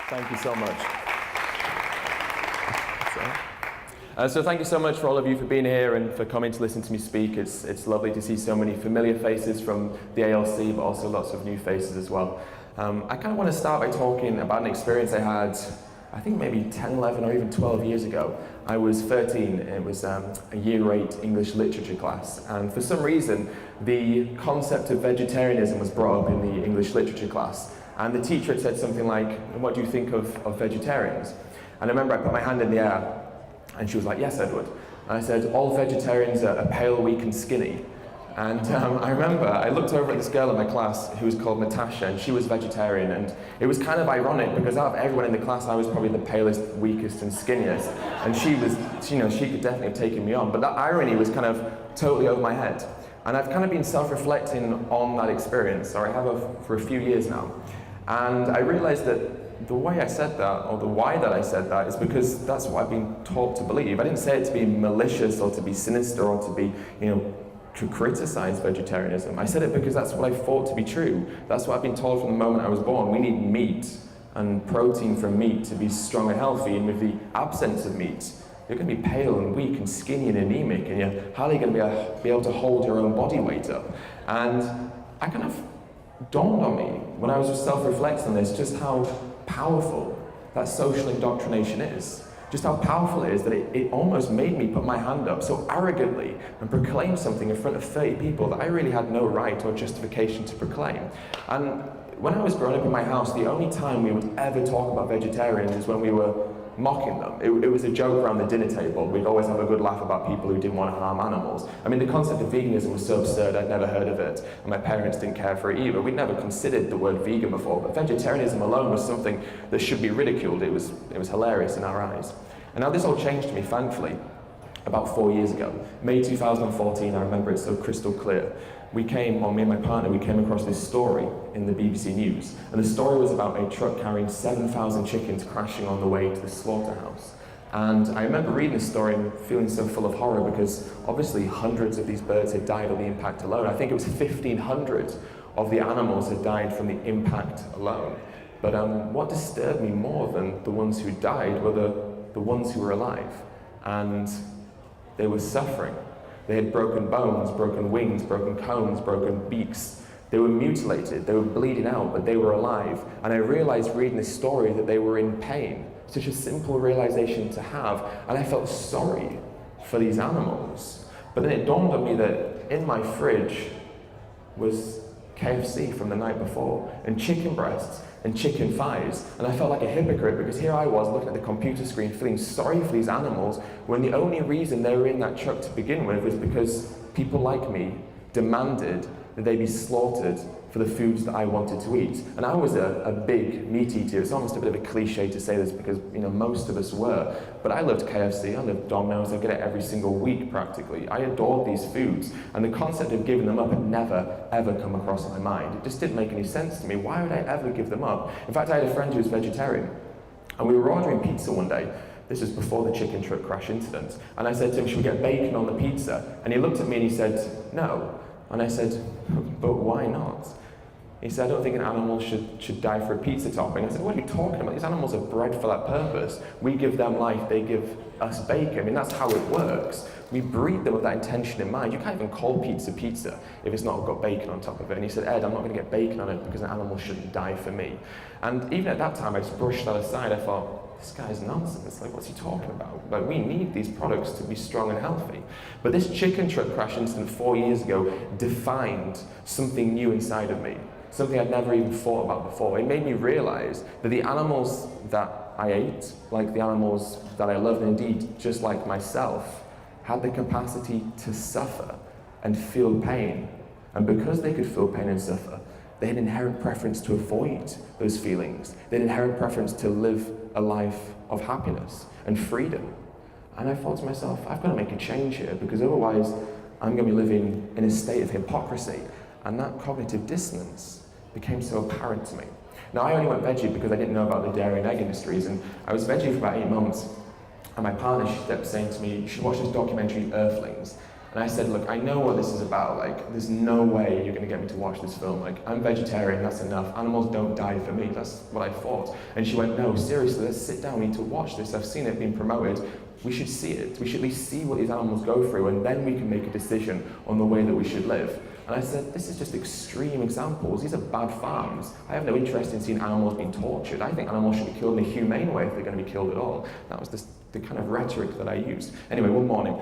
Thank you so much. So thank you so much for all of you for being here and for coming to listen to me speak. It's lovely to see so many familiar faces from the ALC, but also lots of new faces as well. I kind of want to start by talking about an experience I had, I think maybe 10, 11, or even 12 years ago. I was 13, it was a year 8 English literature class, and for some reason, the concept of vegetarianism was brought up in the English literature class, and the teacher had said something like, "What do you think of vegetarians?" And I remember I put my hand in the air, and she was like, "Yes, Edward." And I said, "All vegetarians are pale, weak, and skinny." And I remember I looked over at this girl in my class who was called Natasha, and she was vegetarian, and it was kind of ironic because out of everyone in the class, I was probably the palest, weakest, and skinniest, and she was, you know, she could definitely have taken me on, but that irony was kind of totally over my head. And I've kind of been self-reflecting on that experience, or I have for a few years now, and I realized that the way I said that, or the why that I said that, is because that's what I've been taught to believe. I didn't say it to be malicious or to be sinister or to be, you know, to criticize vegetarianism. I said it because that's what I thought to be true. That's what I've been told from the moment I was born. We need meat and protein from meat to be strong and healthy, and with the absence of meat, you're going to be pale and weak and skinny and anemic, and you're hardly going to be able to hold your own body weight up. And I kind of dawned on me when I was self-reflecting on this just how powerful that social indoctrination is. Just how powerful it is that it almost made me put my hand up so arrogantly and proclaim something in front of 30 people that I really had no right or justification to proclaim. And when I was growing up in my house, the only time we would ever talk about vegetarians is when we were mocking them. It was a joke around the dinner table. We'd always have a good laugh about people who didn't want to harm animals. I mean, the concept of veganism was so absurd, I'd never heard of it, and my parents didn't care for it either. We'd never considered the word vegan before, but vegetarianism alone was something that should be ridiculed. It was hilarious in our eyes. And now this all changed to me, thankfully, about 4 years ago. May 2014, I remember it so crystal clear. Me and my partner, we came across this story in the BBC News. And the story was about a truck carrying 7,000 chickens crashing on the way to the slaughterhouse. And I remember reading this story and feeling so full of horror because obviously hundreds of these birds had died on the impact alone. I think it was 1,500 of the animals had died from the impact alone. But what disturbed me more than the ones who died were the ones who were alive. And they were suffering. They had broken bones, broken wings, broken cones, broken beaks. They were mutilated, they were bleeding out, but they were alive. And I realized reading this story that they were in pain. Such a simple realization to have. And I felt sorry for these animals. But then it dawned on me that in my fridge was KFC from the night before, and chicken breasts, and chicken thighs, and I felt like a hypocrite because here I was looking at the computer screen feeling sorry for these animals when the only reason they were in that truck to begin with was because people like me demanded that they be slaughtered for the foods that I wanted to eat. And I was a big meat eater. It's almost a bit of a cliche to say this because, you know, most of us were. But I loved KFC, I loved Domino's, I get it every single week practically. I adored these foods, and the concept of giving them up had never, ever come across my mind. It just didn't make any sense to me. Why would I ever give them up? In fact, I had a friend who was vegetarian, and we were ordering pizza one day. This was before the chicken truck crash incident. And I said to him, "Should we get bacon on the pizza?" And he looked at me and he said, "No." And I said, "But why not?" He said, "I don't think an animal should die for a pizza topping." I said, "What are you talking about? These animals are bred for that purpose. We give them life, they give us bacon. I mean, that's how it works. We breed them with that intention in mind. You can't even call pizza pizza if it's not got bacon on top of it." And he said, "Ed, I'm not going to get bacon on it because an animal shouldn't die for me." And even at that time, I just brushed that aside. I thought, this guy's nonsense. Like, what's he talking about? Like, we need these products to be strong and healthy. But this chicken truck crash incident 4 years ago defined something new inside of me. Something I'd never even thought about before. It made me realize that the animals that I ate, like the animals that I loved, and indeed just like myself, had the capacity to suffer and feel pain. And because they could feel pain and suffer, they had an inherent preference to avoid those feelings. They had an inherent preference to live a life of happiness and freedom. And I thought to myself, I've got to make a change here because otherwise I'm going to be living in a state of hypocrisy. And that cognitive dissonance became so apparent to me. Now, I only went veggie because I didn't know about the dairy and egg industries, and I was veggie for about 8 months, and my partner, she kept saying to me, "You should watch this documentary, Earthlings." And I said, look, I know what this is about. Like, there's no way you're going to get me to watch this film. Like, I'm vegetarian, that's enough. Animals don't die for me. That's what I thought. And she went, no, seriously, let's sit down. We need to watch this. I've seen it being promoted. We should see it. We should at least see what these animals go through, and then we can make a decision on the way that we should live. And I said, this is just extreme examples. These are bad farms. I have no interest in seeing animals being tortured. I think animals should be killed in a humane way if they're going to be killed at all. That was the kind of rhetoric that I used. Anyway, one morning,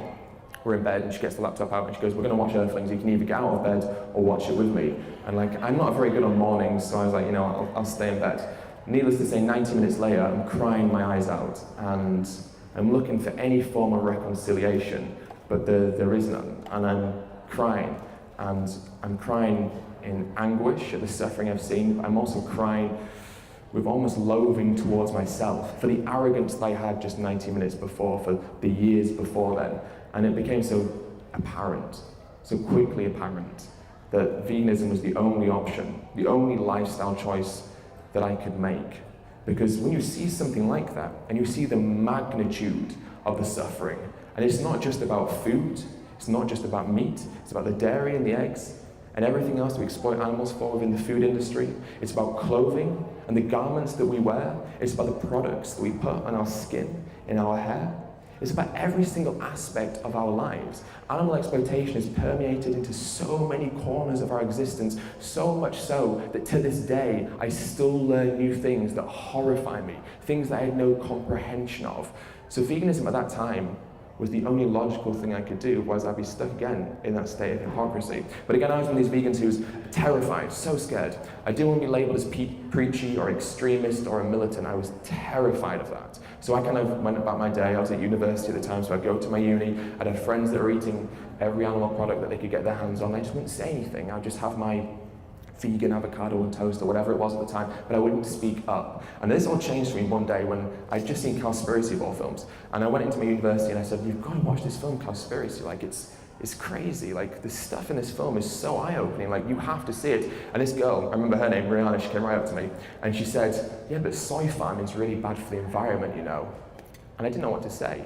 we're in bed, and she gets the laptop out, and she goes, we're going to watch Earthlings. You can either get out of bed or watch it with me. And like, I'm not very good on mornings, so I was like, you know, I'll stay in bed. Needless to say, 90 minutes later, I'm crying my eyes out, and I'm looking for any form of reconciliation, but there is none. And I'm crying in anguish at the suffering I've seen. I'm also crying with almost loathing towards myself for the arrogance that I had just 90 minutes before, for the years before then. And it became so apparent, so quickly apparent, that veganism was the only option, the only lifestyle choice that I could make. Because when you see something like that, and you see the magnitude of the suffering, and it's not just about food, it's not just about meat, it's about the dairy and the eggs, and everything else we exploit animals for within the food industry. It's about clothing and the garments that we wear. It's about the products that we put on our skin, in our hair. It's about every single aspect of our lives. Animal exploitation is permeated into so many corners of our existence, so much so that to this day, I still learn new things that horrify me, things that I had no comprehension of. So veganism at that time was the only logical thing I could do, otherwise I'd be stuck again in that state of hypocrisy. But again, I was one of these vegans who was terrified, so scared. I didn't want to be labeled as preachy or extremist or a militant. I was terrified of that. So I kind of went about my day. I was at university at the time, so I'd go to my uni. I'd have friends that were eating every animal product that they could get their hands on. I just wouldn't say anything. I'd just have my vegan avocado and toast or whatever it was at the time, but I wouldn't speak up. And this all changed for me one day when I'd just seen COWSPIRACY of all films. And I went into my university and I said, you've got to watch this film, COWSPIRACY. Like, it's crazy. Like, the stuff in this film is so eye-opening. Like, you have to see it. And this girl, I remember her name, Rihanna, she came right up to me and she said, yeah, but soy farming's really bad for the environment, you know. And I didn't know what to say.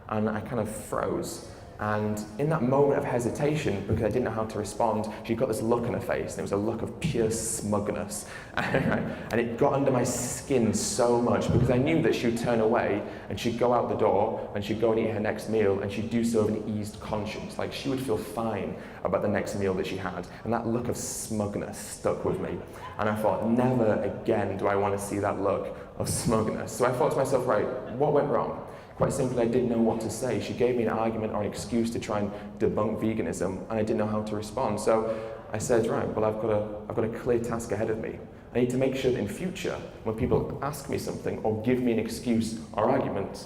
And I kind of froze. And in that moment of hesitation, because I didn't know how to respond, she got this look on her face, and it was a look of pure smugness. And it got under my skin so much, because I knew that she would turn away, and she'd go out the door, and she'd go and eat her next meal, and she'd do so with an eased conscience. Like, she would feel fine about the next meal that she had. And that look of smugness stuck with me. And I thought, never again do I want to see that look of smugness. So I thought to myself, right, what went wrong? Quite simply, I didn't know what to say. She gave me an argument or an excuse to try and debunk veganism, and I didn't know how to respond. So I said, right, well, I've got a clear task ahead of me. I need to make sure that in future, when people ask me something or give me an excuse or argument,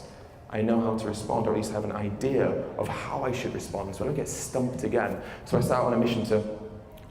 I know how to respond, or at least have an idea of how I should respond, so I don't get stumped again. So I set out on a mission to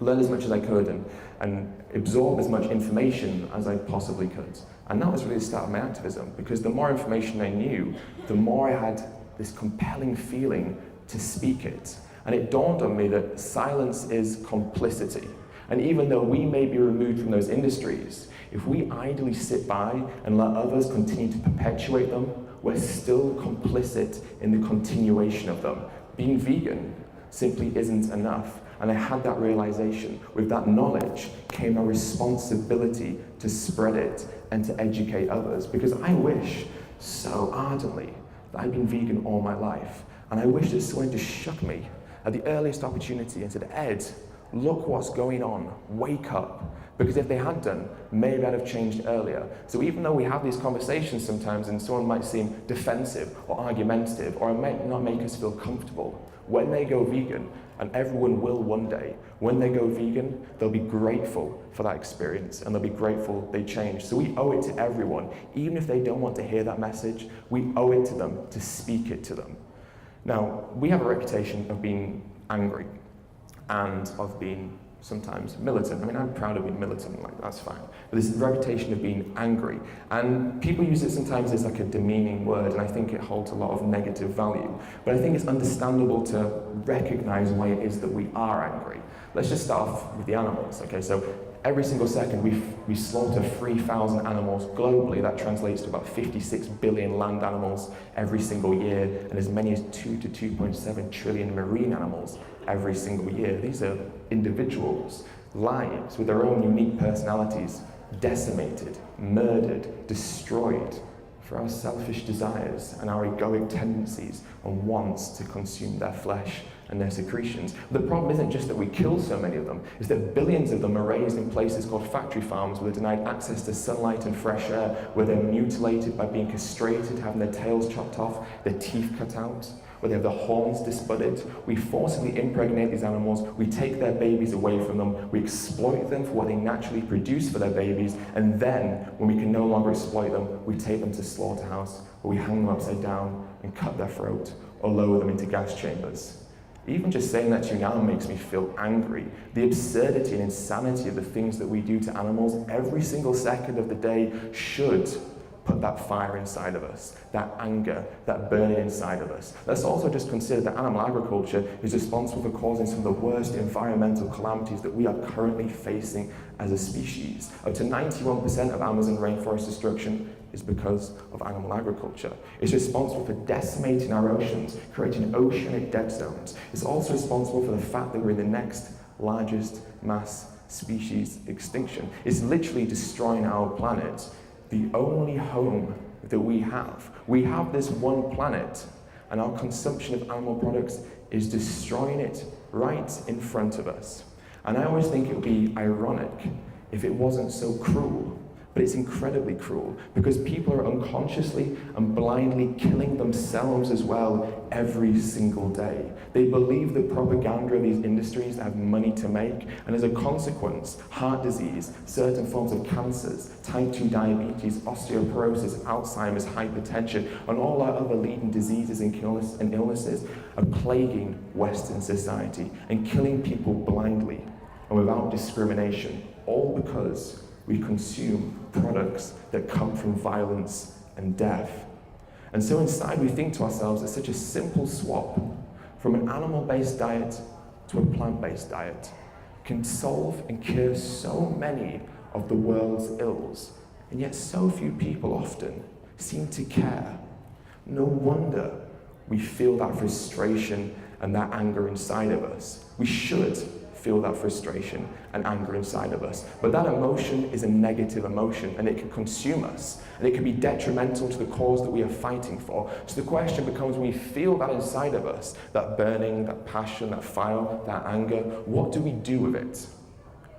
learn as much as I could and absorb as much information as I possibly could. And that was really the start of my activism, because the more information I knew, the more I had this compelling feeling to speak it. And it dawned on me that silence is complicity. And even though we may be removed from those industries, if we idly sit by and let others continue to perpetuate them, we're still complicit in the continuation of them. Being vegan simply isn't enough. And I had that realization. With that knowledge came a responsibility to spread it and to educate others. Because I wish so ardently that I'd been vegan all my life. And I wish that someone just shook me at the earliest opportunity and said, Ed, look what's going on, wake up. Because if they had done, maybe I'd have changed earlier. So even though we have these conversations sometimes and someone might seem defensive or argumentative or it might not make us feel comfortable, when they go vegan, and everyone will one day, when they go vegan, they'll be grateful for that experience and they'll be grateful they changed. So we owe it to everyone, even if they don't want to hear that message, we owe it to them to speak it to them. Now, we have a reputation of being angry and of being sometimes militant. I mean, I'm proud of being militant, like, that's fine. But this reputation of being angry. And people use it sometimes as like a demeaning word, and I think it holds a lot of negative value. But I think it's understandable to recognize why it is that we are angry. Let's just start off with the animals, okay? So Every single second, we slaughter 3,000 animals globally. That translates to about 56 billion land animals every single year, and as many as 2 to 2.7 trillion marine animals every single year. These are individuals, lives with their own unique personalities, decimated, murdered, destroyed for our selfish desires and our egoic tendencies and wants to consume their flesh and their secretions. The problem isn't just that we kill so many of them, it's that billions of them are raised in places called factory farms where they're denied access to sunlight and fresh air, where they're mutilated by being castrated, having their tails chopped off, their teeth cut out, where they have their horns disbudded. We forcibly impregnate these animals, we take their babies away from them, we exploit them for what they naturally produce for their babies, and then, when we can no longer exploit them, we take them to slaughterhouse, where we hang them upside down and cut their throat, or lower them into gas chambers. Even just saying that to you now makes me feel angry. The absurdity and insanity of the things that we do to animals every single second of the day should put that fire inside of us, that anger, that burning inside of us. Let's also just consider that animal agriculture is responsible for causing some of the worst environmental calamities that we are currently facing as a species. Up to 91% of Amazon rainforest destruction is because of animal agriculture. It's responsible for decimating our oceans, creating oceanic dead zones. It's also responsible for the fact that we're in the next largest mass species extinction. It's literally destroying our planet, the only home that we have. We have this one planet, and our consumption of animal products is destroying it right in front of us. And I always think it would be ironic if it wasn't so cruel. But it's incredibly cruel because people are unconsciously and blindly killing themselves as well every single day. They believe the propaganda of these industries that have money to make, and as a consequence, heart disease, certain forms of cancers, type 2 diabetes, osteoporosis, Alzheimer's, hypertension, and all our other leading diseases and illnesses are plaguing Western society and killing people blindly and without discrimination, all because we consume products that come from violence and death. And so inside we think to ourselves, it's such a simple swap from an animal-based diet to a plant-based diet can solve and cure so many of the world's ills. And yet so few people often seem to care. No wonder we feel that frustration and that anger inside of us. We should feel that frustration and anger inside of us. But that emotion is a negative emotion, and it can consume us, and it can be detrimental to the cause that we are fighting for. So the question becomes, when we feel that inside of us, that burning, that passion, that fire, that anger, what do we do with it?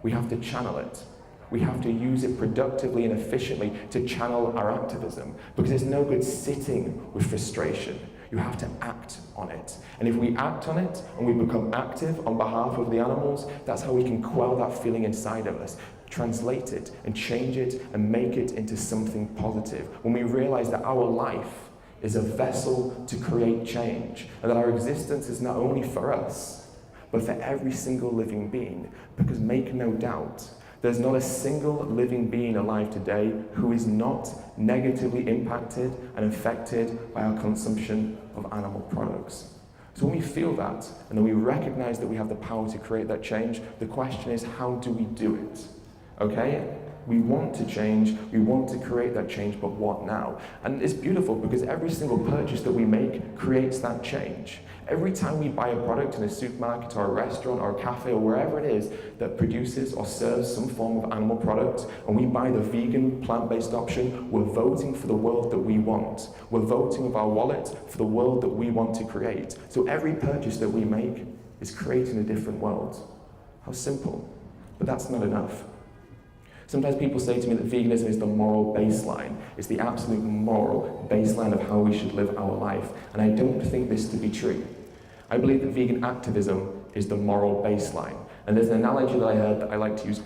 We have to channel it. We have to use it productively and efficiently to channel our activism, because it's no good sitting with frustration. You have to act on it. And if we act on it and we become active on behalf of the animals, that's how we can quell that feeling inside of us, translate it and change it and make it into something positive. When we realize that our life is a vessel to create change, and that our existence is not only for us, but for every single living being. Because make no doubt, there's not a single living being alive today who is not negatively impacted and affected by our consumption of animal products. So when we feel that, and then we recognize that we have the power to create that change, the question is, how do we do it? Okay? We want to change, we want to create that change, but what now? And it's beautiful because every single purchase that we make creates that change. Every time we buy a product in a supermarket or a restaurant or a cafe or wherever it is that produces or serves some form of animal product, and we buy the vegan, plant-based option, we're voting for the world that we want. We're voting with our wallet for the world that we want to create. So every purchase that we make is creating a different world. How simple. But that's not enough. Sometimes people say to me that veganism is the moral baseline. It's the absolute moral baseline of how we should live our life. And I don't think this to be true. I believe that vegan activism is the moral baseline. And there's an analogy that I heard that I like to use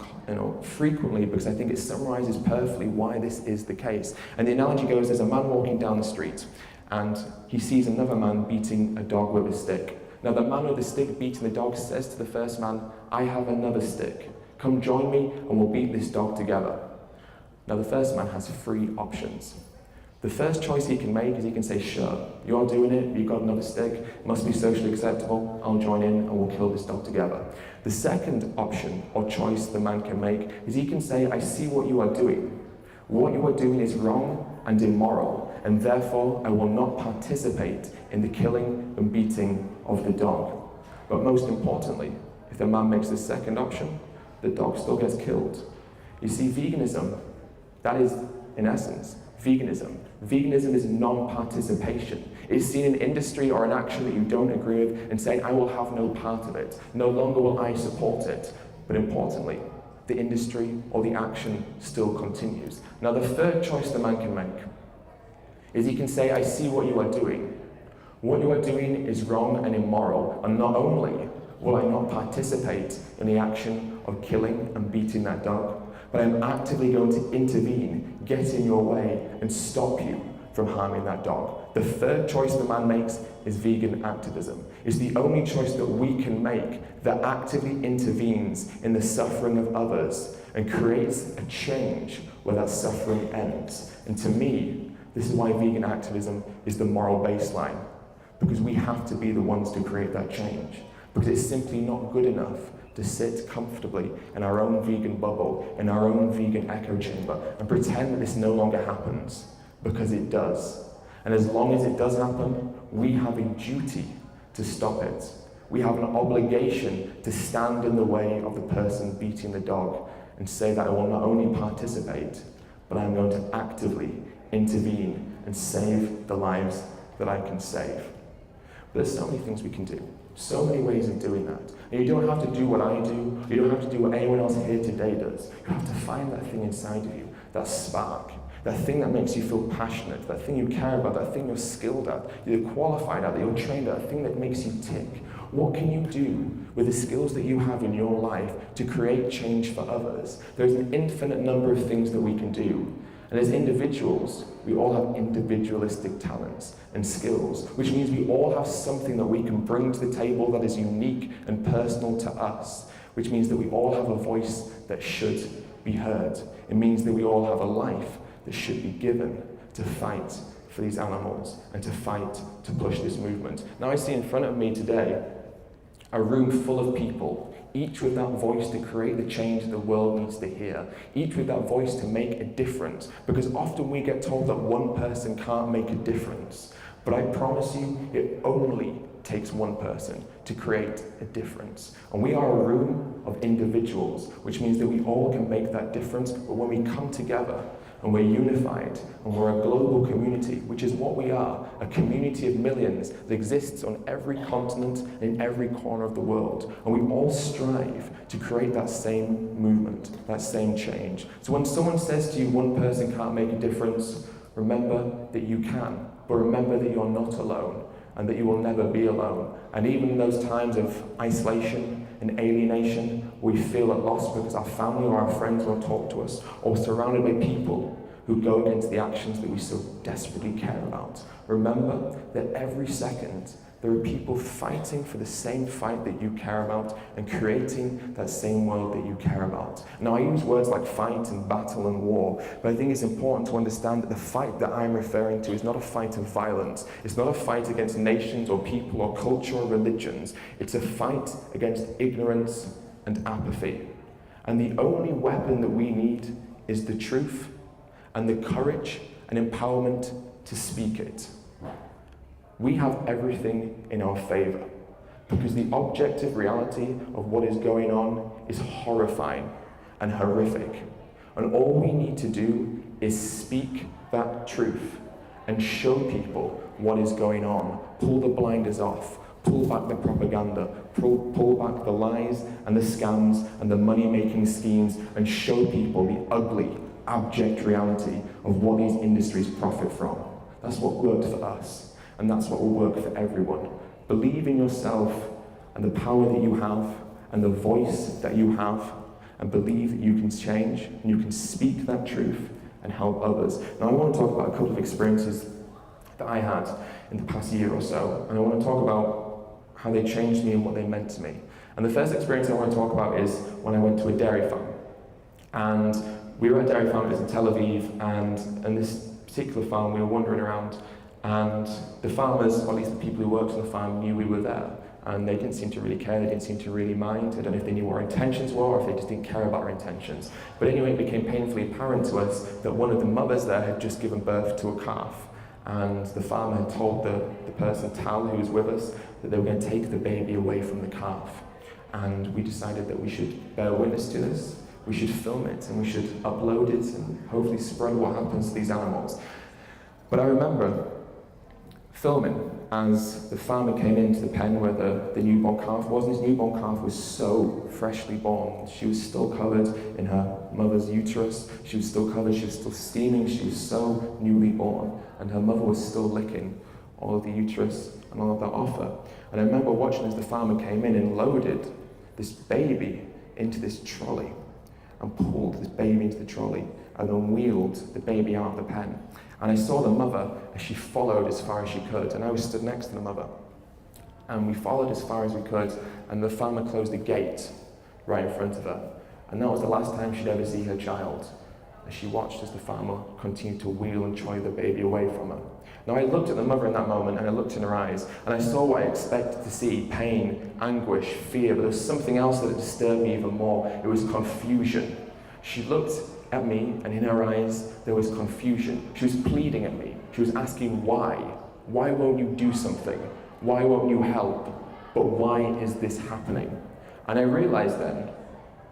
frequently because I think it summarizes perfectly why this is the case. And the analogy goes, there's a man walking down the street and he sees another man beating a dog with a stick. Now the man with the stick beating the dog says to the first man, I have another stick. Come join me and we'll beat this dog together. Now the first man has three options. The first choice he can make is he can say, sure, you're doing it, you've got another stick, it must be socially acceptable, I'll join in and we'll kill this dog together. The second option or choice the man can make is he can say, I see what you are doing. What you are doing is wrong and immoral, and therefore I will not participate in the killing and beating of the dog. But most importantly, if the man makes the second option, the dog still gets killed. You see, veganism, that is, in essence, veganism. Veganism is non-participation. It's seen in industry or an action that you don't agree with and saying, I will have no part of it. No longer will I support it. But importantly, the industry or the action still continues. Now, the third choice the man can make is he can say, I see what you are doing. What you are doing is wrong and immoral, and not only will I not participate in the action of killing and beating that dog, but I'm actively going to intervene, get in your way, and stop you from harming that dog. The third choice the man makes is vegan activism. It's the only choice that we can make that actively intervenes in the suffering of others and creates a change where that suffering ends. And to me, this is why vegan activism is the moral baseline, because we have to be the ones to create that change. Because it's simply not good enough to sit comfortably in our own vegan bubble, in our own vegan echo chamber, and pretend that this no longer happens, because it does. And as long as it does happen, we have a duty to stop it. We have an obligation to stand in the way of the person beating the dog and say that I will not only participate, but I'm going to actively intervene and save the lives that I can save. But there's so many things we can do. So many ways of doing that. And you don't have to do what I do. You don't have to do what anyone else here today does. You have to find that thing inside of you, that spark, that thing that makes you feel passionate, that thing you care about, that thing you're skilled at, you're qualified at, that you're trained at, that thing that makes you tick. What can you do with the skills that you have in your life to create change for others? There's an infinite number of things that we can do. And as individuals, we all have individualistic talents and skills, which means we all have something that we can bring to the table that is unique and personal to us, which means that we all have a voice that should be heard. It means that we all have a life that should be given to fight for these animals and to fight to push this movement. Now I see in front of me today a room full of people, each with that voice to create the change the world needs to hear, each with that voice to make a difference, because often we get told that one person can't make a difference, but I promise you it only takes one person to create a difference. And we are a room of individuals, which means that we all can make that difference, but when we come together and we're unified, and we're a global community, which is what we are, a community of millions that exists on every continent and in every corner of the world. And we all strive to create that same movement, that same change. So when someone says to you, one person can't make a difference, remember that you can, but remember that you're not alone, and that you will never be alone. And even in those times of isolation and alienation, we feel at loss because our family or our friends won't talk to us, or surrounded by people who go against the actions that we so desperately care about. Remember that every second there are people fighting for the same fight that you care about and creating that same world that you care about. Now I use words like fight and battle and war, but I think it's important to understand that the fight that I'm referring to is not a fight of violence. It's not a fight against nations or people or culture or religions. It's a fight against ignorance and apathy. And the only weapon that we need is the truth and the courage and empowerment to speak it. We have everything in our favor because the objective reality of what is going on is horrifying and horrific. And all we need to do is speak that truth and show people what is going on. Pull the blinders off, pull back the propaganda, pull back the lies and the scams and the money-making schemes, and show people the ugly, abject reality of what these industries profit from. That's what worked for us. And that's what will work for everyone. Believe in yourself and the power that you have and the voice that you have, and believe that you can change and you can speak that truth and help others. Now I want to talk about a couple of experiences that I had in the past year or so, and I want to talk about how they changed me and what they meant to me. And the first experience I want to talk about is when I went to a dairy farm. And we were at dairy farmers in Tel Aviv, and this particular farm, we were wandering around, and the farmers, or at least the people who worked on the farm, knew we were there. And they didn't seem to really care, they didn't seem to really mind. I don't know if they knew what our intentions were or if they just didn't care about our intentions. But anyway, it became painfully apparent to us that one of the mothers there had just given birth to a calf. And the farmer had told the person, Tal, who was with us, that they were going to take the baby away from the calf. And we decided that we should bear witness to this, we should film it, and we should upload it and hopefully spread what happens to these animals. But I remember filming as the farmer came into the pen where the newborn calf was, and this newborn calf was so freshly born. She was still covered in her mother's uterus, she was still covered, she was still steaming, she was so newly born, and her mother was still licking all of the uterus and all of that off her. And I remember watching as the farmer came in and loaded this baby into this trolley, and pulled this baby into the trolley, and then wheeled the baby out of the pen. And I saw the mother as she followed as far as she could, and I was stood next to the mother. And we followed as far as we could, and the farmer closed the gate right in front of her. And that was the last time she'd ever see her child, as she watched as the farmer continued to wheel and trolley the baby away from her. Now I looked at the mother in that moment, and I looked in her eyes, and I saw what I expected to see: pain, anguish, fear, but there was something else that disturbed me even more. It was confusion. She looked at me, and in her eyes there was confusion. She was pleading at me. She was asking why. Why won't you do something? Why won't you help? But why is this happening? And I realized then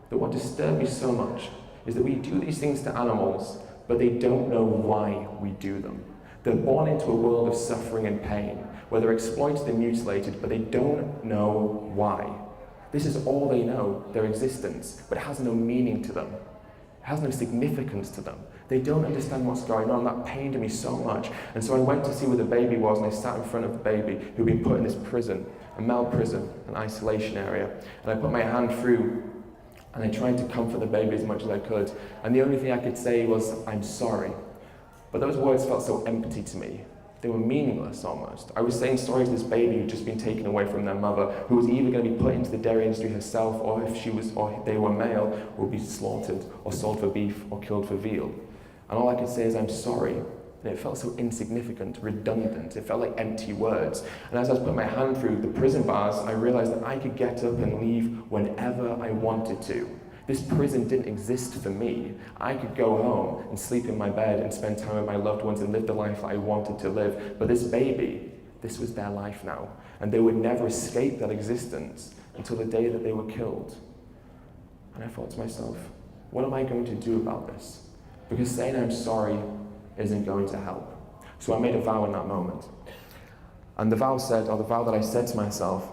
that what disturbed me so much is that we do these things to animals, but they don't know why we do them. They're born into a world of suffering and pain, where they're exploited and mutilated, but they don't know why. This is all they know, their existence, but it has no meaning to them. It has no significance to them. They don't understand what's going on. That pained me so much. And so I went to see where the baby was, and I sat in front of the baby who'd been put in this prison, a male prison, an isolation area. And I put my hand through, and I tried to comfort the baby as much as I could. And the only thing I could say was, "I'm sorry." But those words felt so empty to me. They were meaningless almost. I was saying sorry to this baby who'd just been taken away from their mother, who was either going to be put into the dairy industry herself, or if they were male, would be slaughtered, or sold for beef, or killed for veal. And all I could say is, "I'm sorry." And it felt so insignificant, redundant. It felt like empty words. And as I was putting my hand through the prison bars, I realized that I could get up and leave whenever I wanted to. This prison didn't exist for me. I could go home and sleep in my bed and spend time with my loved ones and live the life that I wanted to live. But this baby, this was their life now. And they would never escape that existence until the day that they were killed. And I thought to myself, what am I going to do about this? Because saying I'm sorry isn't going to help. So I made a vow in that moment. And the vow that I said to myself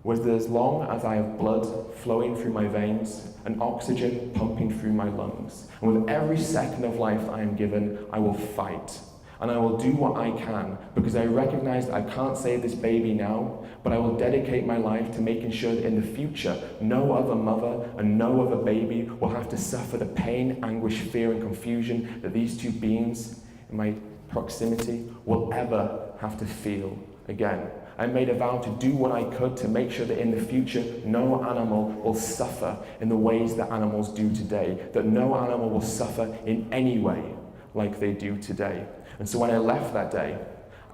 was that as long as I have blood flowing through my veins and oxygen pumping through my lungs, and with every second of life I am given, I will fight. And I will do what I can, because I recognize that I can't save this baby now, but I will dedicate my life to making sure that in the future, no other mother and no other baby will have to suffer the pain, anguish, fear, and confusion that these two beings in my proximity will ever have to feel again. I made a vow to do what I could to make sure that in the future no animal will suffer in the ways that animals do today, that no animal will suffer in any way like they do today. And so when I left that day,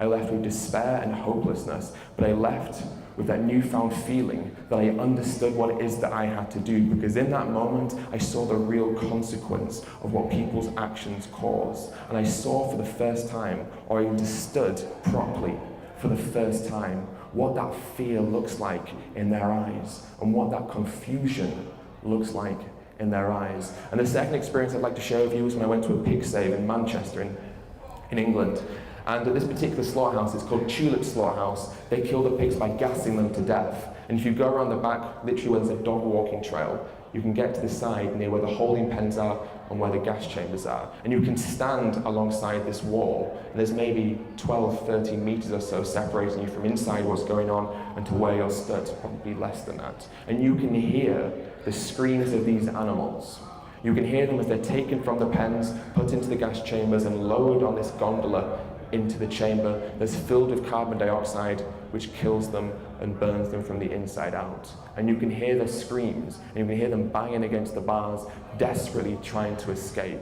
I left with despair and hopelessness, but I left with that newfound feeling that I understood what it is that I had to do, because in that moment I saw the real consequence of what people's actions cause. And I saw for the first time, or I understood properly for the first time, what that fear looks like in their eyes, and what that confusion looks like in their eyes. And the second experience I'd like to share with you is when I went to a pig save in Manchester in England. And at this particular slaughterhouse, it's called Tulip Slaughterhouse, they kill the pigs by gassing them to death. And if you go around the back, literally where there's a dog walking trail, you can get to the side near where the holding pens are and where the gas chambers are. And you can stand alongside this wall, and there's maybe 12, 13 meters or so separating you from inside what's going on and to where you're stood, probably less than that. And you can hear the screams of these animals. You can hear them as they're taken from the pens, put into the gas chambers and lowered on this gondola into the chamber that's filled with carbon dioxide, which kills them and burns them from the inside out. And you can hear their screams, and you can hear them banging against the bars, desperately trying to escape.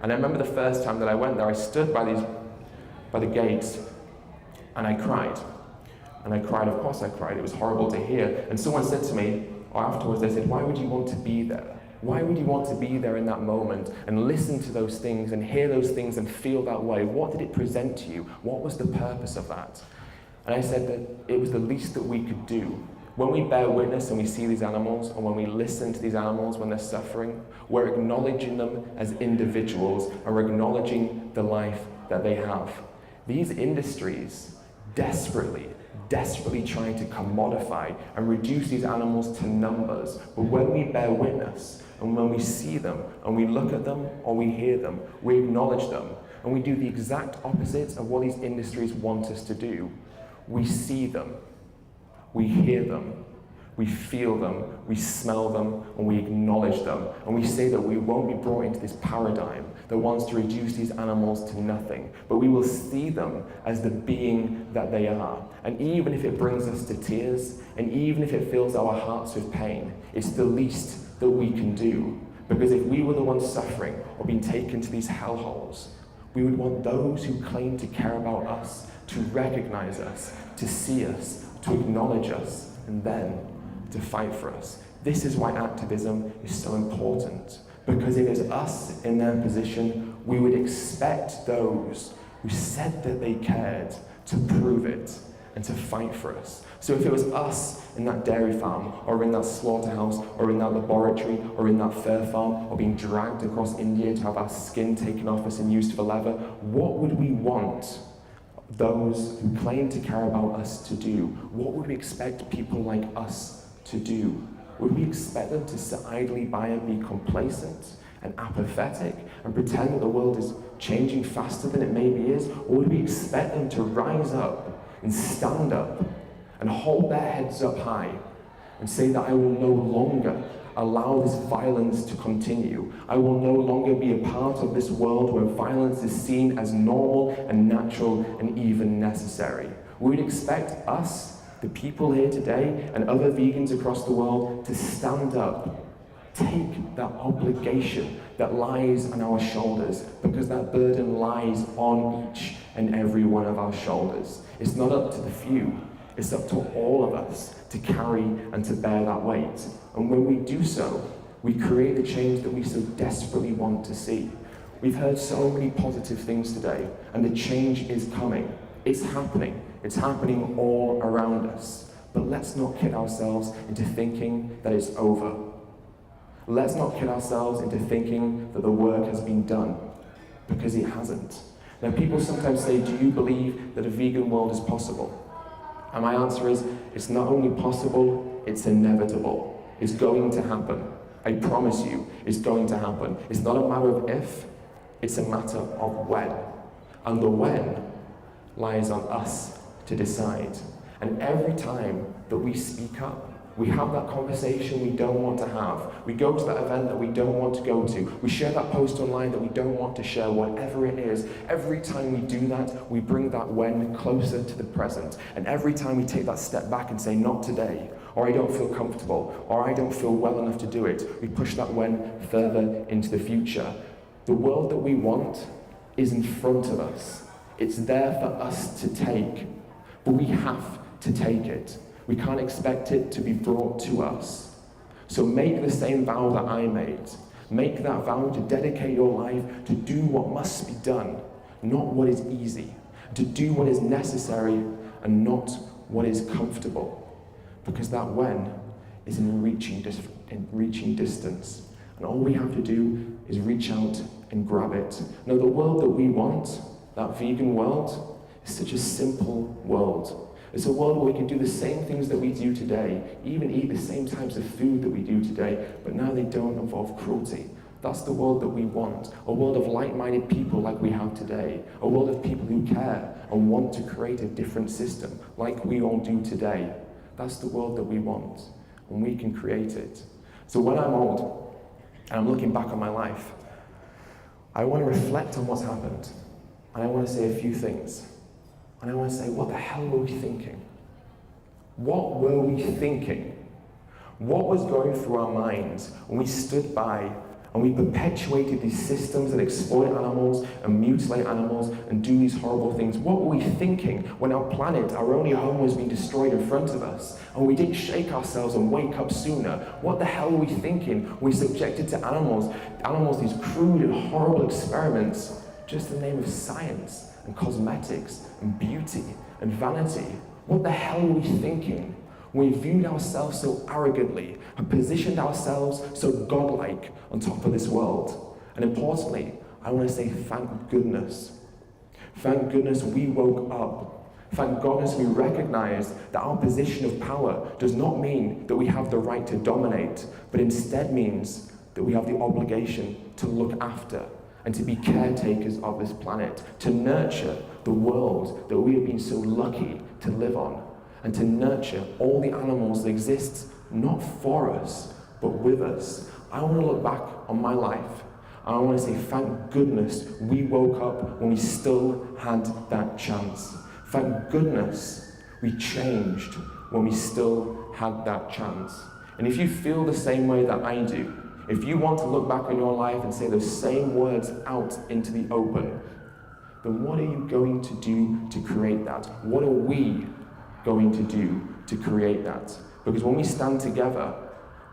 And I remember the first time that I went there, I stood by the gates, and I cried. And I cried, of course I cried, it was horrible to hear. And someone said to me, or afterwards they said, why would you want to be there? Why would you want to be there in that moment and listen to those things and hear those things and feel that way? What did it present to you? What was the purpose of that? And I said that it was the least that we could do. When we bear witness and we see these animals, and when we listen to these animals when they're suffering, we're acknowledging them as individuals, and we're acknowledging the life that they have. These industries desperately trying to commodify and reduce these animals to numbers. But when we bear witness, and when we see them, and we look at them, or we hear them, we acknowledge them, and we do the exact opposite of what these industries want us to do. We see them, we hear them, we feel them, we smell them, and we acknowledge them. And we say that we won't be brought into this paradigm that wants to reduce these animals to nothing, but we will see them as the being that they are. And even if it brings us to tears, and even if it fills our hearts with pain, it's the least that we can do. Because if we were the ones suffering or being taken to these hellholes, we would want those who claim to care about us to recognize us, to see us, to acknowledge us, and then to fight for us. This is why activism is so important. Because if it's us in their position, we would expect those who said that they cared to prove it and to fight for us. So if it was us in that dairy farm, or in that slaughterhouse, or in that laboratory, or in that fur farm, or being dragged across India to have our skin taken off us and used for leather, what would we want those who claim to care about us to do? What would we expect people like us to do? Would we expect them to sit idly by and be complacent and apathetic and pretend that the world is changing faster than it maybe is? Or would we expect them to rise up and stand up and hold their heads up high and say that I will no longer allow this violence to continue. I will no longer be a part of this world where violence is seen as normal and natural and even necessary. We'd expect us, the people here today, and other vegans across the world, to stand up, take that obligation that lies on our shoulders, because that burden lies on each and every one of our shoulders. It's not up to the few, it's up to all of us to carry and to bear that weight. And when we do so, we create the change that we so desperately want to see. We've heard so many positive things today, and the change is coming. It's happening. It's happening all around us. But let's not kid ourselves into thinking that it's over. Let's not kid ourselves into thinking that the work has been done, because it hasn't. Now, people sometimes say, do you believe that a vegan world is possible? And my answer is, it's not only possible, it's inevitable. It's going to happen. I promise you, it's going to happen. It's not a matter of if, it's a matter of when. And the when lies on us to decide. And every time that we speak up, we have that conversation we don't want to have. We go to that event that we don't want to go to. We share that post online that we don't want to share, whatever it is. Every time we do that, we bring that when closer to the present. And every time we take that step back and say, not today, or I don't feel comfortable, or I don't feel well enough to do it, we push that when further into the future. The world that we want is in front of us. It's there for us to take, but we have to take it. We can't expect it to be brought to us. So make the same vow that I made. Make that vow to dedicate your life to do what must be done, not what is easy. To do what is necessary and not what is comfortable. Because that when is in reaching distance. And all we have to do is reach out and grab it. Now, the world that we want, that vegan world, is such a simple world. It's a world where we can do the same things that we do today, even eat the same types of food that we do today, but now they don't involve cruelty. That's the world that we want, a world of like-minded people like we have today, a world of people who care and want to create a different system like we all do today. That's the world that we want, and we can create it. So when I'm old, and I'm looking back on my life, I want to reflect on what's happened. and I want to say a few things. And I want to say, what the hell were we thinking? What were we thinking? What was going through our minds when we stood by and we perpetuated these systems that exploit animals and mutilate animals and do these horrible things? What were we thinking when our planet, our only home, was being destroyed in front of us and we didn't shake ourselves and wake up sooner? What the hell were we thinking? We subjected to animals, these crude and horrible experiments, just in the name of science and cosmetics and beauty and vanity. What the hell were we thinking? We viewed ourselves so arrogantly and positioned ourselves so godlike on top of this world. And importantly, I want to say thank goodness. Thank goodness we woke up. Thank goodness we recognized that our position of power does not mean that we have the right to dominate, but instead means that we have the obligation to look after and to be caretakers of this planet, to nurture the world that we have been so lucky to live on, and to nurture all the animals that exist, not for us, but with us. I want to look back on my life, and I want to say thank goodness we woke up when we still had that chance. Thank goodness we changed when we still had that chance. And if you feel the same way that I do, if you want to look back on your life and say those same words out into the open, then what are you going to do to create that? What are we going to do to create that? Because when we stand together,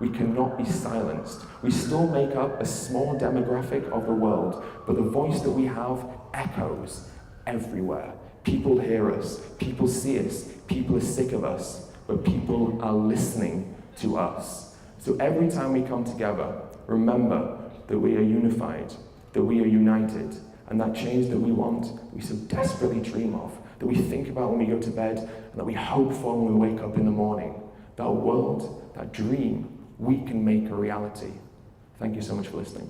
we cannot be silenced. We still make up a small demographic of the world, but the voice that we have echoes everywhere. People hear us, people see us, people are sick of us, but people are listening to us. So every time we come together, remember that we are unified, that we are united, and that change that we want, we so desperately dream of, that we think about when we go to bed, and that we hope for when we wake up in the morning. That world, that dream, we can make a reality. Thank you so much for listening.